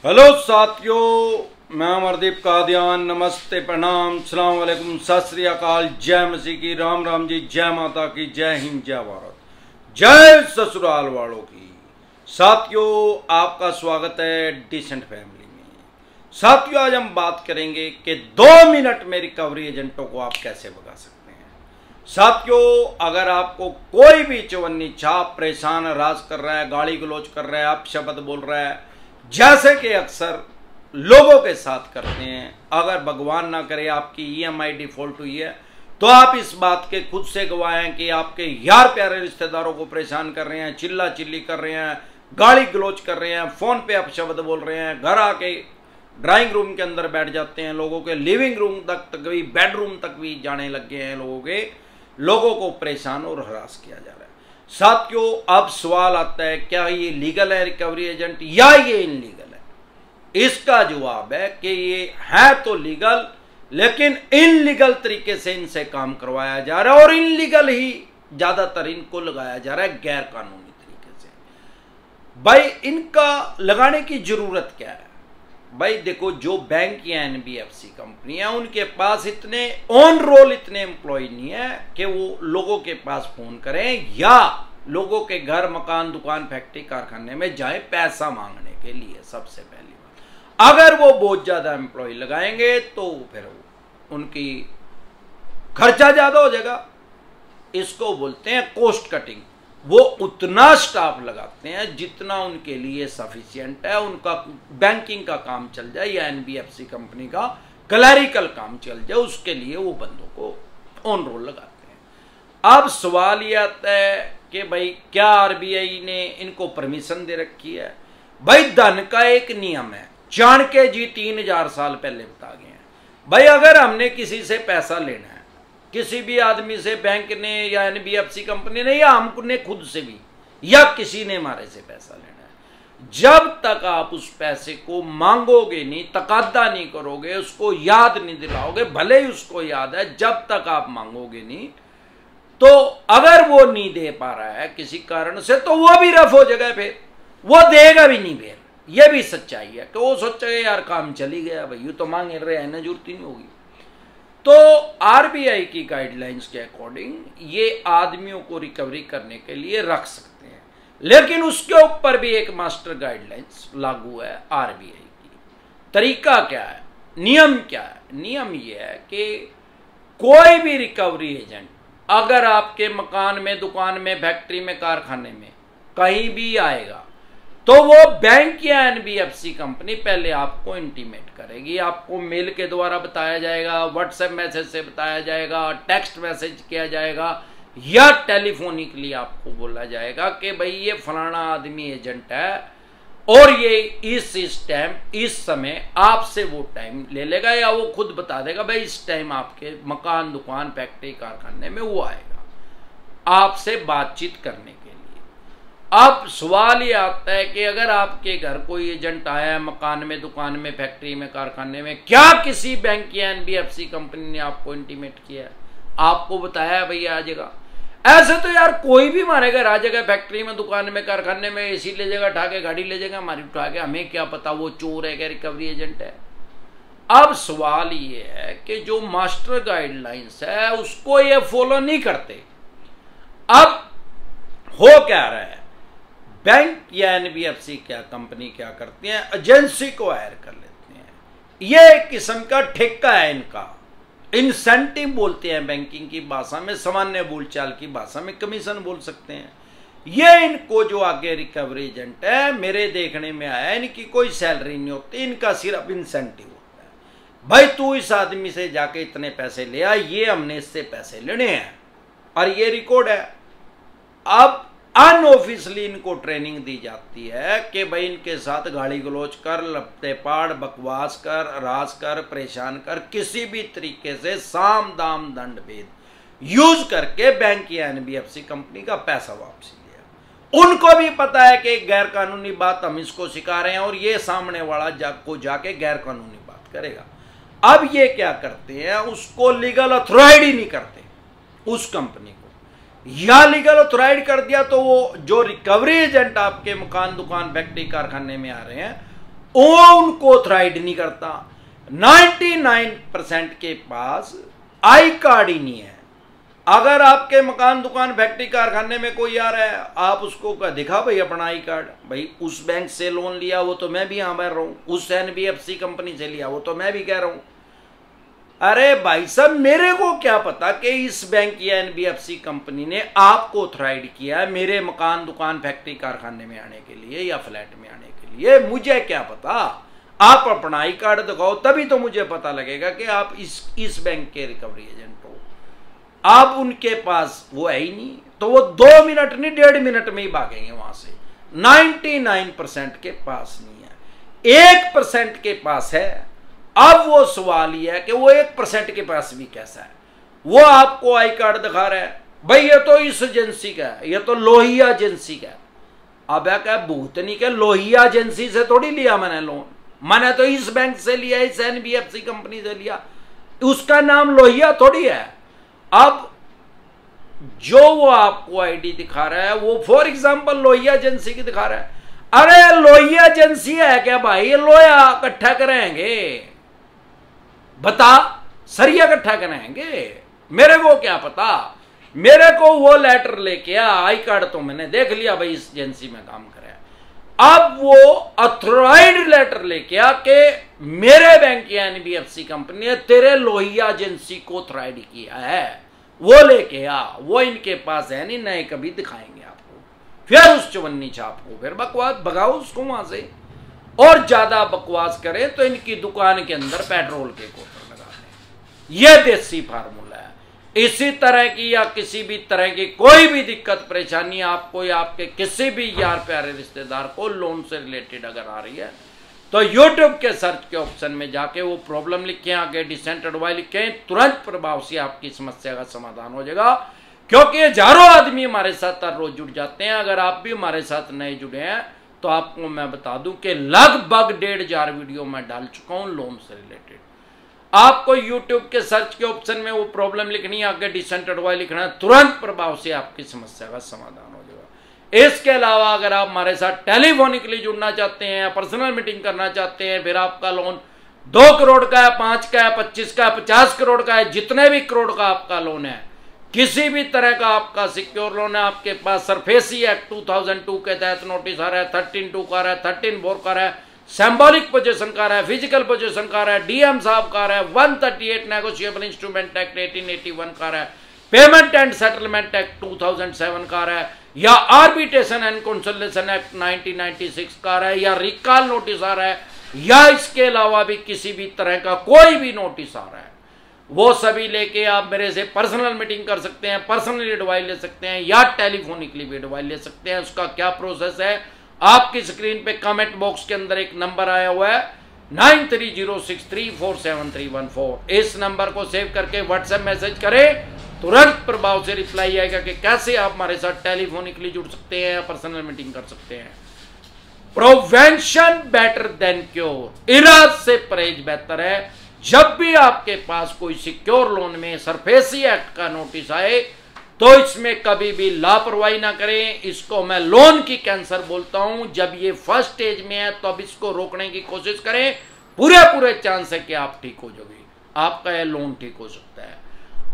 Hello साथियों, मैं अमरदीप कादियान। नमस्ते, प्रणाम, सलाम वालेकुम, सत श्री अकाल, जय मसीह की, राम राम जी, जय माता की, जय हिंद, जय भारत, जय ससुराल वालों की। साथियों, आपका स्वागत है डिसेंट फैमिली में। साथियों, आज हम बात करेंगे कि 2 मिनट में रिकवरी एजेंटों को आप कैसे भगा सकते हैं। साथियों, अगर आपको कोई भी चवन्नी छाप परेशान हरास कर रहा है, गाली गलौज कर रहा है, आप शब्द बोल रहा है, जैसे कि अक्सर लोगों के साथ करते हैं, अगर भगवान ना करे आपकी ईएमआई डिफॉल्ट हुई है, तो आप इस बात के खुद से गवाह हैं कि आपके यार प्यारे रिश्तेदारों को परेशान कर रहे हैं, चिल्ला चिल्ली कर रहे हैं, गाली गलौज कर रहे हैं, फोन पे आप शब्द बोल रहे हैं, घर आके ड्राइंग रूम के अंदर बैठ जाते हैं, लोगों के लिविंग रूम तक कभी बेडरूम तक भी जाने लग गए हैं, लोगों को परेशान और हरास किया जा रहा है। साथियों, अब सवाल आता है, क्या ये लीगल है रिकवरी एजेंट या ये इनलीगल है? इसका जवाब है कि ये है तो लीगल, लेकिन इनलीगल तरीके से इनसे काम करवाया जा रहा है और इनलीगल ही ज्यादातर इनको लगाया जा रहा है, गैर कानूनी तरीके से। भाई, इनका लगाने की जरूरत क्या है? भाई देखो, जो बैंक या एनबीएफसी कंपनी है, उनके पास इतने ऑन रोल इतने एम्प्लॉय नहीं है कि वो लोगों के पास फोन करें या लोगों के घर, मकान, दुकान, फैक्ट्री, कारखाने में जाए पैसा मांगने के लिए। सबसे पहली बात, अगर वो बहुत ज्यादा एम्प्लॉय लगाएंगे तो फिर उनकी खर्चा ज्यादा हो जाएगा। इसको बोलते हैं कॉस्ट कटिंग। वो उतना स्टाफ लगाते हैं जितना उनके लिए सफिशिएंट है, उनका बैंकिंग का काम चल जाए या एनबीएफसी कंपनी का क्लरिकल काम चल जाए, उसके लिए वो बंदों को ऑन रोल लगाते हैं। अब सवाल ये आता है कि भाई, क्या आरबीआई ने इनको परमिशन दे रखी है? भाई, धन का एक नियम है, चाणक्य जी 3000 साल पहले बता गए हैं। भाई, अगर हमने किसी से पैसा लेना है, किसी भी आदमी से, बैंक ने या एनबीएफसी कंपनी ने या हमने खुद से भी या किसी ने हमारे से पैसा लेना है, जब तक आप उस पैसे को मांगोगे नहीं, तकादा नहीं करोगे, उसको याद नहीं दिलाओगे, भले ही उसको याद है, जब तक आप मांगोगे नहीं, तो अगर वो नहीं दे पा रहा है किसी कारण से, तो वो भी रफ हो जाएगा, फिर वो देगा भी नहीं। फिर ये भी सच्चाई है कि वो सोचेगा यार काम चली गया, भाई यू तो मांग रहे हैं ना, जरूरत ही नहीं होगी। तो आरबीआई की गाइडलाइंस के अकॉर्डिंग ये आदमियों को रिकवरी करने के लिए रख सकते हैं, लेकिन उसके ऊपर भी एक मास्टर गाइडलाइंस लागू है आरबीआई की। तरीका क्या है, नियम क्या है? नियम ये है कि कोई भी रिकवरी एजेंट अगर आपके मकान में, दुकान में, फैक्ट्री में, कारखाने में कहीं भी आएगा, तो वो बैंक या एनबीएफसी कंपनी पहले आपको इंटीमेट करेगी। आपको मेल के द्वारा बताया जाएगा, व्हाट्सएप मैसेज से बताया जाएगा, टेक्स्ट मैसेज किया जाएगा या टेलीफोनिकली आपको बोला जाएगा कि भाई ये फलाना आदमी एजेंट है और ये इस टाइम, इस समय आपसे वो टाइम ले लेगा, या वो खुद बता देगा भाई इस टाइम आपके मकान, दुकान, फैक्ट्री, कारखाने में वो आएगा आपसे बातचीत करने के लिए। अब सवाल ये आता है कि अगर आपके घर कोई एजेंट आया है, मकान में, दुकान में, फैक्ट्री में, कारखाने में, क्या किसी बैंक या एनबीएफसी कंपनी ने आपको इंटीमेट किया है, आपको बताया है भैया आ जाएगा? ऐसे तो यार कोई भी हमारे घर आ जाएगा, फैक्ट्री में, दुकान में, कारखाने में, एसी ले जाएगा, उठा के गाड़ी ले जाएगा हमारी, उठा के, हमें क्या पता वो चोर है क्या रिकवरी एजेंट है। अब सवाल ये है कि जो मास्टर गाइडलाइंस है उसको ये फॉलो नहीं करते। अब हो क्या रहा है, बैंक या एनबीएफसी क्या कंपनी क्या करती है, एजेंसी को हायर कर लेते हैं। ये एक किस्म का ठेका है इनका, इंसेंटिव बोलते हैं बैंकिंग की भाषा में, सामान्य बोलचाल की भाषा में कमीशन बोल सकते हैं। ये इनको जो आगे रिकवरी एजेंट है, मेरे देखने में आया, इनकी कोई सैलरी नहीं होती, इनका सिर्फ इंसेंटिव होता है। भाई, तू इस आदमी से जाके इतने पैसे ले आ, ये हमने इससे पैसे लेने हैं और ये रिकॉर्ड है। अब अनऑफिशियली इनको ट्रेनिंग दी जाती है कि भाई इनके साथ गाली गलौज कर, लपटे पाड़, बकवास कर, राज कर, परेशान कर, किसी भी तरीके से साम दाम दंड भेद यूज करके बैंक या एनबीएफसी कंपनी का पैसा वापसी लिया। उनको भी पता है कि गैर कानूनी बात हम इसको सिखा रहे हैं और ये सामने वाला जाके गैर कानूनी बात करेगा। अब ये क्या करते हैं, उसको लीगल अथॉरिटी नहीं करते उस कंपनी को, या लीगल अथॉराइज कर दिया तो वो जो रिकवरी एजेंट आपके मकान, दुकान, फैक्ट्री, कारखाने में आ रहे हैं, वो उनको ऑथराइज नहीं करता। 99% के पास आई कार्ड ही नहीं है। अगर आपके मकान, दुकान, फैक्ट्री, कारखाने में कोई आ रहा है, आप उसको दिखा भाई अपना आई कार्ड, भाई उस बैंक से लोन लिया वो तो मैं भी यहां बैठ रहा हूं, उस एनबीएफसी कंपनी से लिया वो तो मैं भी कह रहा हूं। अरे भाई साहब, मेरे को क्या पता कि इस बैंक या एनबीएफसी कंपनी ने आपको ऑथराइज किया है मेरे मकान, दुकान, फैक्ट्री, कारखाने में आने के लिए या फ्लैट में आने के लिए, मुझे क्या पता। आप अपना आई कार्ड दिखाओ, तभी तो मुझे पता लगेगा कि आप इस बैंक के रिकवरी एजेंट हो। आप उनके पास वो है ही नहीं, तो वो 2 मिनट नहीं 1.5 मिनट में ही भागेंगे वहां से। 99% के पास नहीं है, 1% के पास है। अब वो सवाल ये है कि वो 1% के पास भी कैसा है। वो आपको आई कार्ड दिखा रहा है, भाई ये तो इस एजेंसी का है, ये तो लोहिया एजेंसी का है। अब क्या भूतनी के लोहिया एजेंसी से थोड़ी लिया मैंने लोन, मैंने तो इस बैंक से लिया, इस एनबीएफसी कंपनी से लिया, उसका नाम लोहिया थोड़ी है। अब जो वो आपको आईडी दिखा रहा है वो फॉर एग्जांपल लोहिया एजेंसी की दिखा रहा है। अरे लोहिया एजेंसी है क्या भाई, ये लोया इकट्ठा करेंगे, बता सरिया इकट्ठा करेंगे, मेरे को क्या पता। मेरे को वो लेटर लेके आ, आई कार्ड तो मैंने देख लिया भाई इस एजेंसी में काम करे। अब वो ऑथराइज्ड लेटर लेके आ के मेरे बैंक या एनबीएफसी कंपनी ने तेरे लोहिया एजेंसी को ऑथराइज किया है, वो लेके आ। वो इनके पास है नहीं, नए कभी दिखाएंगे आपको। फिर उस चवन्नी छाप को फिर बकवास भगाओ उसको वहां से, और ज्यादा बकवास करें तो इनकी दुकान के अंदर पेट्रोल के कोटर लगा दें। यह देसी फार्मूला है। इसी तरह की या किसी भी तरह की कोई भी दिक्कत परेशानी आपको या आपके किसी भी यार प्यारे रिश्तेदार को लोन से रिलेटेड अगर आ रही है, तो YouTube के सर्च के ऑप्शन में जाके वो प्रॉब्लम लिखें, आगे डिसेंट एडवाइस लिखें, तुरंत प्रभाव से आपकी समस्या का समाधान हो जाएगा। क्योंकि हजारों आदमी हमारे साथ हर रोज जुड़ जाते हैं। अगर आप भी हमारे साथ नए जुड़े हैं तो आपको मैं बता दूं कि लगभग 1,500 वीडियो मैं डाल चुका हूं लोन से रिलेटेड। आपको YouTube के सर्च के ऑप्शन में वो प्रॉब्लम लिखनी है, आगे डिसेंट एडवाइस लिखना है, तुरंत प्रभाव से आपकी समस्या का समाधान हो जाएगा। इसके अलावा अगर आप हमारे साथ टेलीफोनिकली जुड़ना चाहते हैं, पर्सनल मीटिंग करना चाहते हैं, फिर आपका लोन 2 करोड़ का है, 5 का है, 25 का है, 50 करोड़ का है, जितने भी करोड़ का आपका लोन है, किसी भी तरह का आपका सिक्योर लोन है, आपके पास सरफेसी एक्ट 2002 के तहत नोटिस आ रहा है, 13(2) का रहा है, 13(4) का रहा है, सिंबॉलिक पोजीशन का रहा है, फिजिकल पोजीशन का रहा है, डीएम साहब का रहा है, 138 नेगोशिएबल इंस्ट्रूमेंट एक्ट 1881 का रहा है, पेमेंट एंड सेटलमेंट एक्ट 2007 का रहा है, या आर्बिट्रेशन एंड कंसोलिडेशन एक्ट 1996 का रहा है, या रिकॉल नोटिस आ रहा है, या इसके अलावा भी किसी भी तरह का कोई भी नोटिस आ रहा है, वो सभी लेके आप मेरे से पर्सनल मीटिंग कर सकते हैं, पर्सनली एडवाइस ले सकते हैं, या टेलीफोनिकली भी एडवाइस ले सकते हैं। उसका क्या प्रोसेस है, आपकी स्क्रीन पे कमेंट बॉक्स के अंदर एक नंबर आया हुआ है 9306347314। इस नंबर को सेव करके व्हाट्सएप मैसेज करें, तुरंत प्रभाव से रिप्लाई आएगा कि कैसे आप हमारे साथ टेलीफोनिकली जुड़ सकते हैं या पर्सनल मीटिंग कर सकते हैं। प्रिवेंशन बेटर देन क्योर, इलाज से परहेज बेहतर है। जब भी आपके पास कोई सिक्योर लोन में सरफेसी एक्ट का नोटिस आए तो इसमें कभी भी लापरवाही ना करें। इसको मैं लोन की कैंसर बोलता हूं। जब ये फर्स्ट स्टेज में है तो अब इसको रोकने की कोशिश करें, पूरे चांस है कि आप ठीक हो जाओगे, आपका यह लोन ठीक हो सकता है।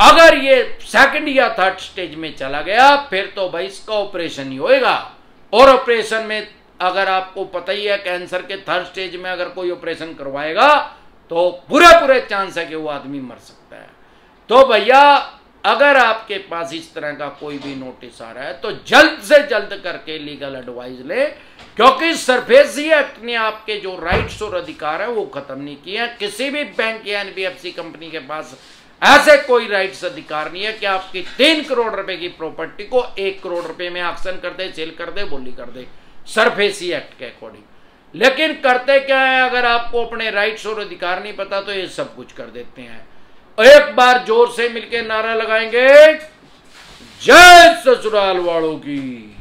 अगर ये सेकंड या थर्ड स्टेज में चला गया फिर तो भाई इसका ऑपरेशन ही होएगा, और ऑपरेशन में अगर आपको पता ही है कैंसर के थर्ड स्टेज में अगर कोई ऑपरेशन करवाएगा तो पूरे चांस है कि वो आदमी मर सकता है। तो भैया अगर आपके पास इस तरह का कोई भी नोटिस आ रहा है तो जल्द से जल्द करके लीगल एडवाइस ले, क्योंकि सरफेसी एक्ट ने आपके जो राइट्स और अधिकार है वो खत्म नहीं किए हैं। किसी भी बैंक या एनबीएफसी कंपनी के पास ऐसे कोई राइट्स अधिकार नहीं है कि आपकी 3 करोड़ रुपए की प्रॉपर्टी को 1 करोड़ रुपए में ऑक्शन कर दे, सेल कर दे, बोली कर दे सरफेसी एक्ट के अकॉर्डिंग। लेकिन करते क्या है, अगर आपको अपने राइट्स और अधिकार नहीं पता तो ये सब कुछ कर देते हैं। एक बार जोर से मिलकर नारा लगाएंगे, जय ससुराल वालों की।